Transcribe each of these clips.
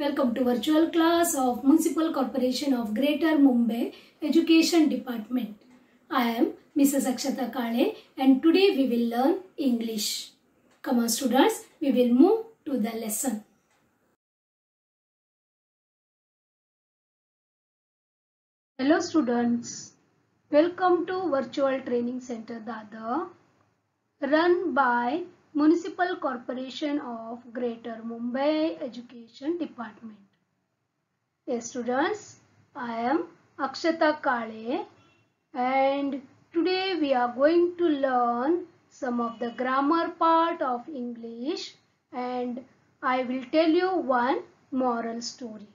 Welcome to virtual class of Municipal Corporation of Greater Mumbai Education Department. I am Mrs. Akshata Kale and today we will learn English. Come on students, we will move to the lesson. Hello students, welcome to Virtual Training Center Dadar, run by Municipal Corporation of Greater Mumbai Education Department. Yes students, I am Akshata Kale and today we are going to learn some of the grammar part of English and I will tell you one moral story.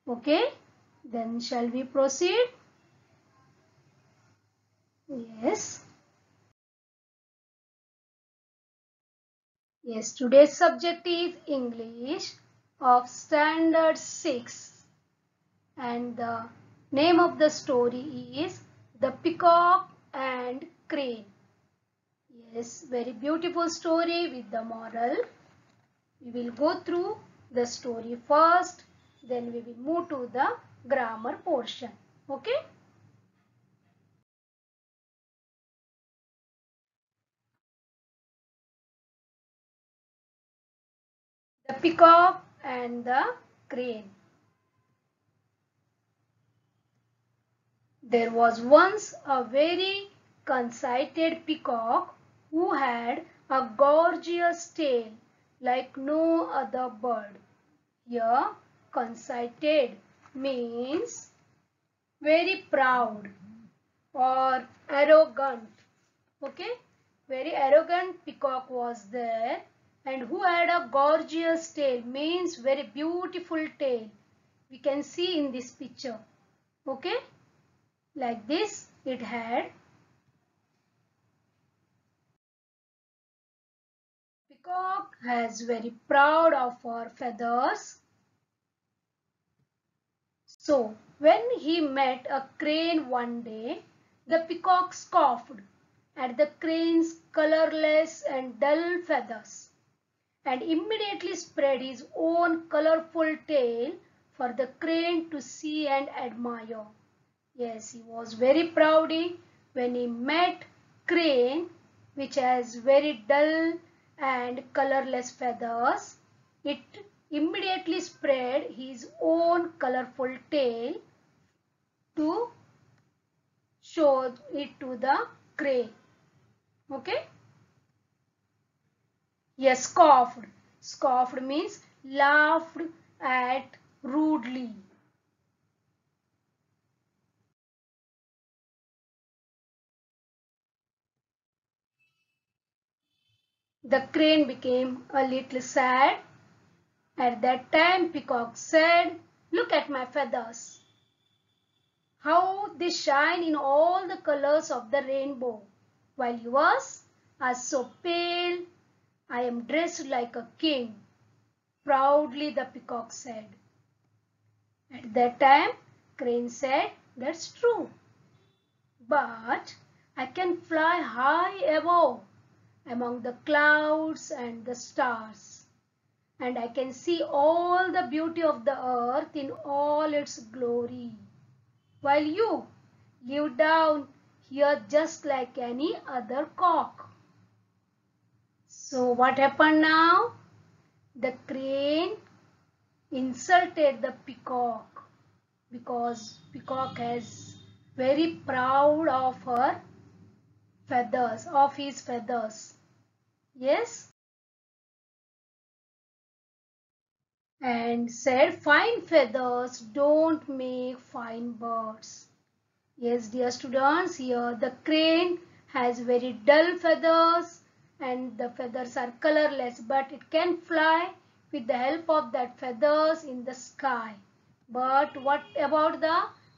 Okay, then shall we proceed? Yes. Yes, today's subject is English of Standard 6. And the name of the story is The Peacock and Crane. Yes, very beautiful story with the moral. We will go through the story first, then we will move to the grammar portion. Okay? The Peacock and the Crane. There was once a very conceited peacock who had a gorgeous tail like no other bird. Here, conceited means very proud or arrogant. Okay, very arrogant peacock was there and who had a gorgeous tail means very beautiful tail. We can see in this picture. Okay. Like this it had. Peacock has very proud of her feathers. So when he met a crane one day, the peacock scoffed at the crane's colorless and dull feathers and immediately spread his own colorful tail for the crane to see and admire. Yes, he was very proud when he met crane which has very dull and colorless feathers. It immediately spread his own colorful tail to show it to the crane. Okay? Yes, scoffed. Scoffed means laughed at rudely. The crane became a little sad. At that time, Peacock said, "Look at my feathers. How they shine in all the colors of the rainbow, while yours are so pale. I am dressed like a king," proudly the peacock said. At that time, Crane said, "That's true. But I can fly high above among the clouds and the stars. And I can see all the beauty of the earth in all its glory. While you live down here just like any other cock." So what happened now? The crane insulted the peacock because peacock is very proud of her feathers, of his feathers. Yes. And said, "Fine feathers don't make fine birds." Yes, dear students, here the crane has very dull feathers and the feathers are colorless, but it can fly with the help of that feathers in the sky. But what about the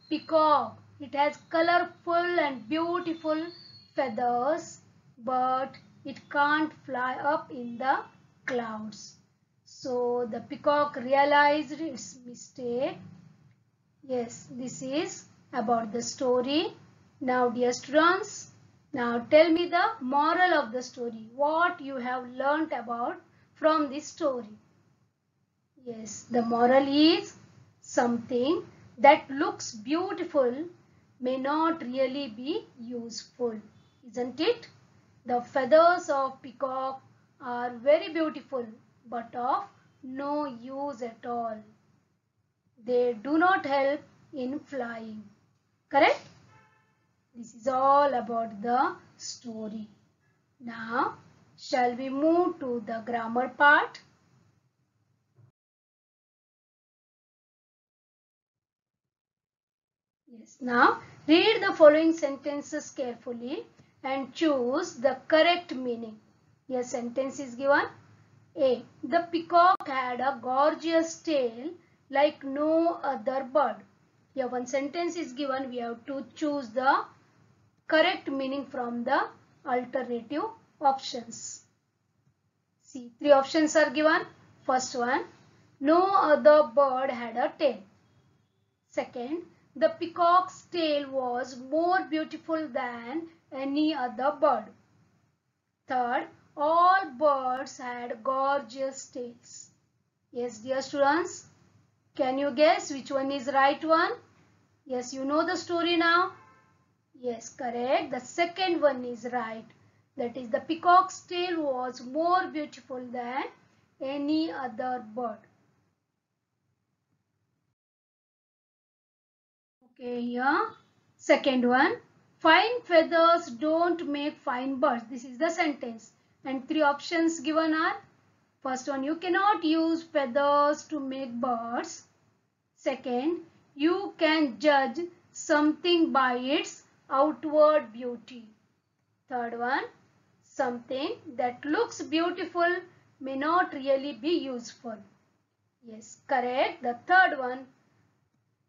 peacock? It has colorful and beautiful feathers, but it can't fly up in the clouds. So the peacock realized its mistake. Yes, this is about the story. Now dear students, now tell me the moral of the story. What you have learnt about from this story. Yes, the moral is something that looks beautiful may not really be useful, isn't it? The feathers of peacock are very beautiful but of no use at all. They do not help in flying. Correct? This is all about the story. Now, shall we move to the grammar part? Yes. Now, read the following sentences carefully and choose the correct meaning. A sentence is given. A. The peacock had a gorgeous tail like no other bird. Here one sentence is given. We have to choose the correct meaning from the alternative options. See, three options are given. First one, no other bird had a tail. Second, the peacock's tail was more beautiful than any other bird. Third, all birds had gorgeous tails. Yes, dear students, can you guess which one is right one? Yes, you know the story now. Yes, correct. The second one is right. That is, the peacock's tail was more beautiful than any other bird. Okay, here. Second one. Fine feathers don't make fine birds. This is the sentence. And three options given are. First one, you cannot use feathers to make birds. Second, you can judge something by its outward beauty. Third one, something that looks beautiful may not really be useful. Yes, correct. The third one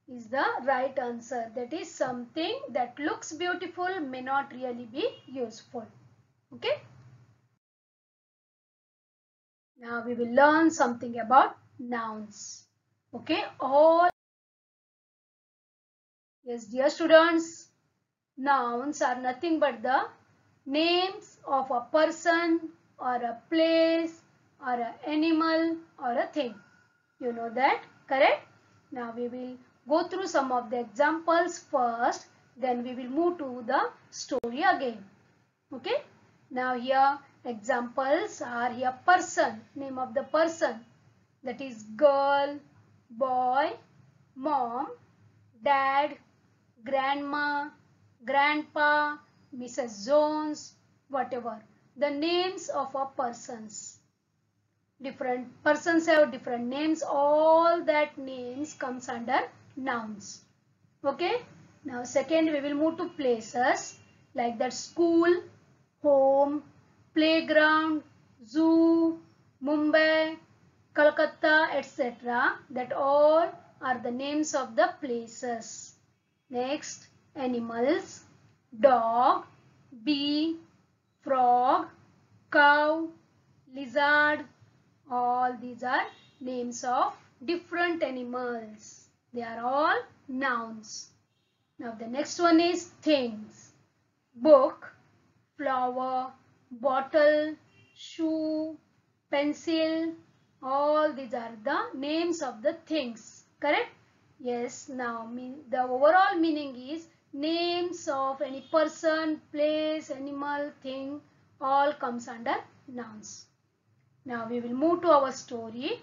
is the right answer. That is, something that looks beautiful may not really be useful. Okay. Now we will learn something about nouns. Okay. Yes, dear students, nouns are nothing but the names of a person or a place or an animal or a thing. You know that, correct? Now we will go through some of the examples first, then we will move to the story again. Okay? Now here examples are here person, name of the person, that is girl, boy, mom, dad, grandma, grandpa, Mrs. Jones, whatever. The names of a persons. Different persons have different names. All that names comes under nouns. Okay. Now second we will move to places like that school, home, playground, zoo, Mumbai, Kolkata, etc. That all are the names of the places. Next, animals, dog, bee, frog, cow, lizard. All these are names of different animals. They are all nouns. Now the next one is things. Book, flower, bottle, shoe, pencil. All these are the names of the things. Correct? Yes. Now the overall meaning is names of any person, place, animal, thing. All comes under nouns. Now we will move to our story.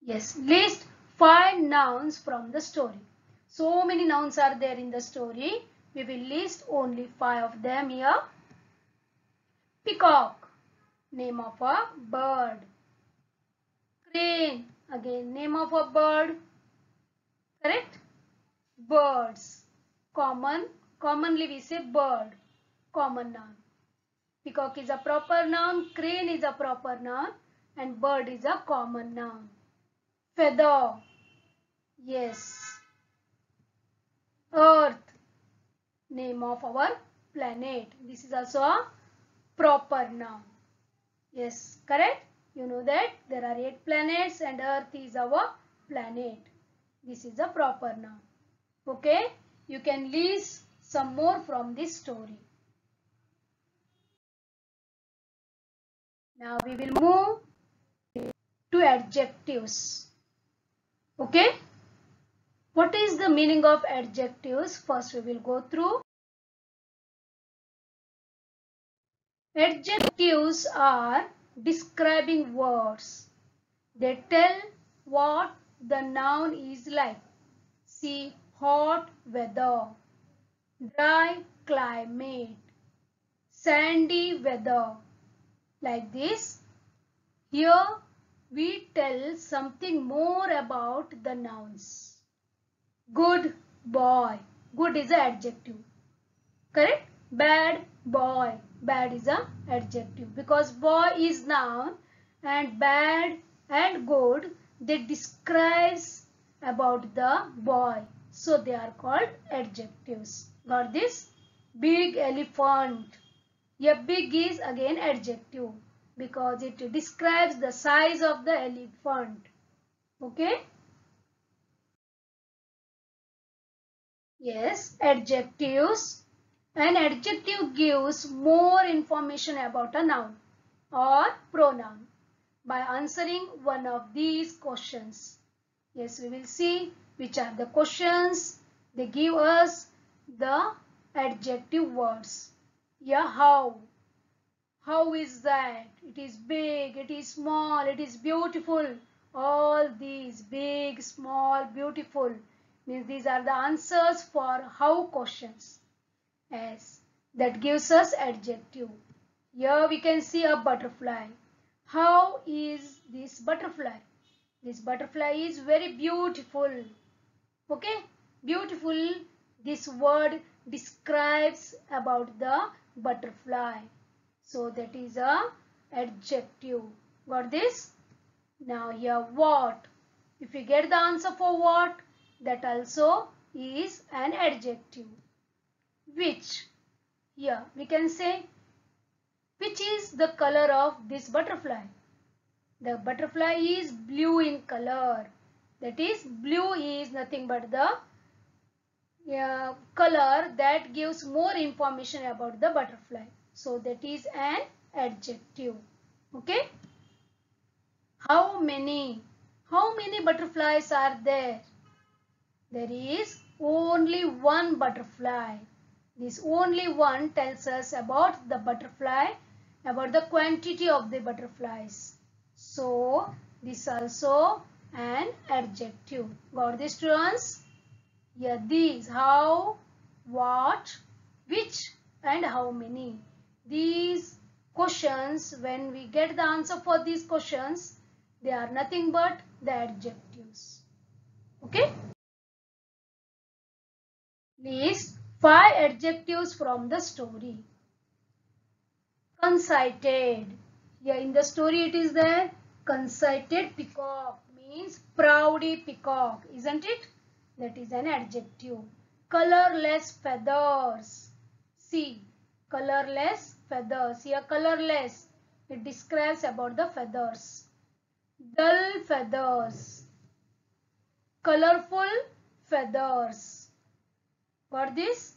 Yes, list 5 nouns from the story. So many nouns are there in the story. We will list only 5 of them here. Peacock, name of a bird. Crane, again name of a bird. Correct? Birds, commonly we say bird, common noun. Peacock is a proper noun, crane is a proper noun, and bird is a common noun. Feather, yes. Earth, name of our planet. This is also a proper noun. Yes, correct? You know that there are 8 planets and Earth is our planet. This is a proper noun. Okay? You can list some more from this story. Now we will move to adjectives. Okay? What is the meaning of adjectives? First we will go through. Adjectives are describing words. They tell what the noun is like. See, hot weather, dry climate, sandy weather. Like this. Here we tell something more about the nouns. Good boy. Good is an adjective. Correct? Bad boy. Bad is an adjective. Because boy is noun and bad and good, they describes about the boy. So they are called adjectives. Got this? Big elephant. A big is again adjective because it describes the size of the elephant. Okay? Yes, adjectives. An adjective gives more information about a noun or pronoun by answering one of these questions. Yes, we will see which are the questions. They give us the adjective words. Yeah, how? How is that? It is big, it is small, it is beautiful. All these big, small, beautiful means these are the answers for how questions. Yes, that gives us adjective. Here we can see a butterfly. How is this butterfly? This butterfly is very beautiful. Okay, beautiful. This word describes about the butterfly. So that is a adjective. Got this? Now here what? If we get the answer for what, that also is an adjective. Which? Here we can say which is the color of this butterfly. The butterfly is blue in color. That is blue is nothing but the color that gives more information about the butterfly. So that is an adjective. Okay. How many? How many butterflies are there? There is only one butterfly. This only one tells us about the butterfly, about the quantity of the butterflies. So this also an adjective. Got this, students? Yeah, these how, what, which and how many. These questions, when we get the answer for these questions, they are nothing but the adjectives. Okay? List 5 adjectives from the story. Conceited. Yeah, in the story it is there. Conceited peacock means proudy peacock, isn't it? That is an adjective. Colorless feathers. See, colorless feathers. Here colorless. It describes about the feathers. Dull feathers. Colorful feathers. Got this?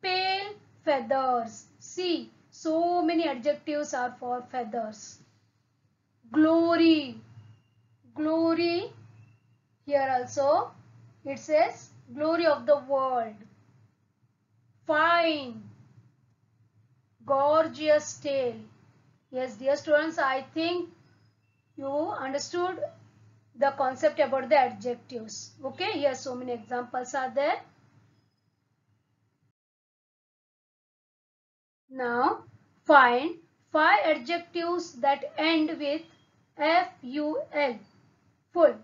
Pale feathers. See, so many adjectives are for feathers. Glory. Glory. Here also it says glory of the world. Fine. Gorgeous tale. Yes, dear students, I think you understood the concept about the adjectives. Okay, here so many examples are there. Now find 5 adjectives that end with F-U-L, full,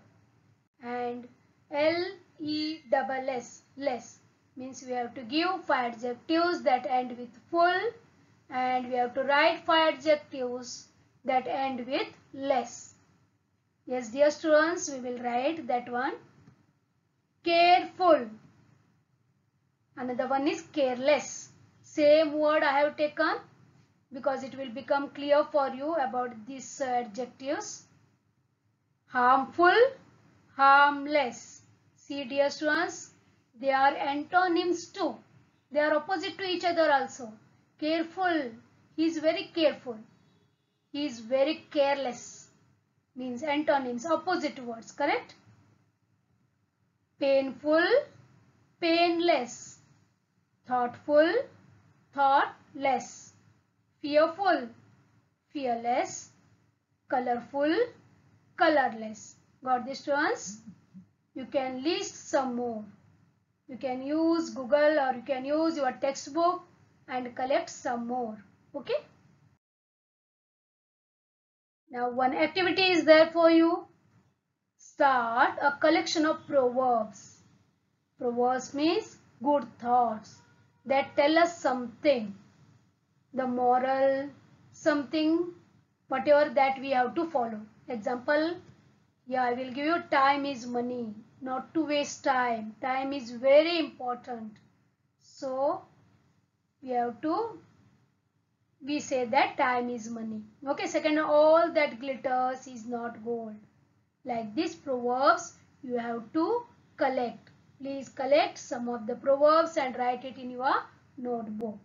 and L-E-S-S, less. Means we have to give 5 adjectives that end with full and we have to write 5 adjectives that end with less. Yes, dear students, we will write that one. Careful. Another one is careless. Same word I have taken because it will become clear for you about these adjectives. Harmful, harmless. See, dear students, they are antonyms too. They are opposite to each other also. Careful, he is very careful. He is very careless. Means antonyms, opposite words, correct? Painful, painless. Thoughtful, thoughtless. Fearful, fearless. Colorful, colorless. Got this ones? You can list some more. You can use Google or you can use your textbook and collect some more. Okay? Now one activity is there for you. Start a collection of proverbs. Proverbs means good thoughts that tell us something. The moral, something, whatever that we have to follow. Example, yeah, I will give you time is money. Not to waste time. Time is very important. So, we say that time is money. Okay, second, all that glitters is not gold. Like these proverbs, you have to collect. Please collect some of the proverbs and write it in your notebook.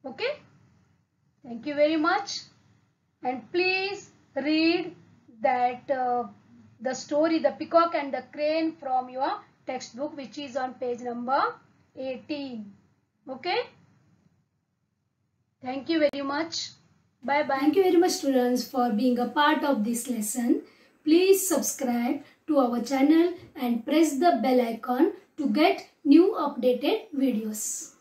Okay? Thank you very much. And please read that the story, The Peacock and the Crane from your textbook, which is on page number 18. Okay? Thank you very much. Bye-bye. Thank you very much, students, for being a part of this lesson. Please subscribe to our channel and press the bell icon to get new updated videos.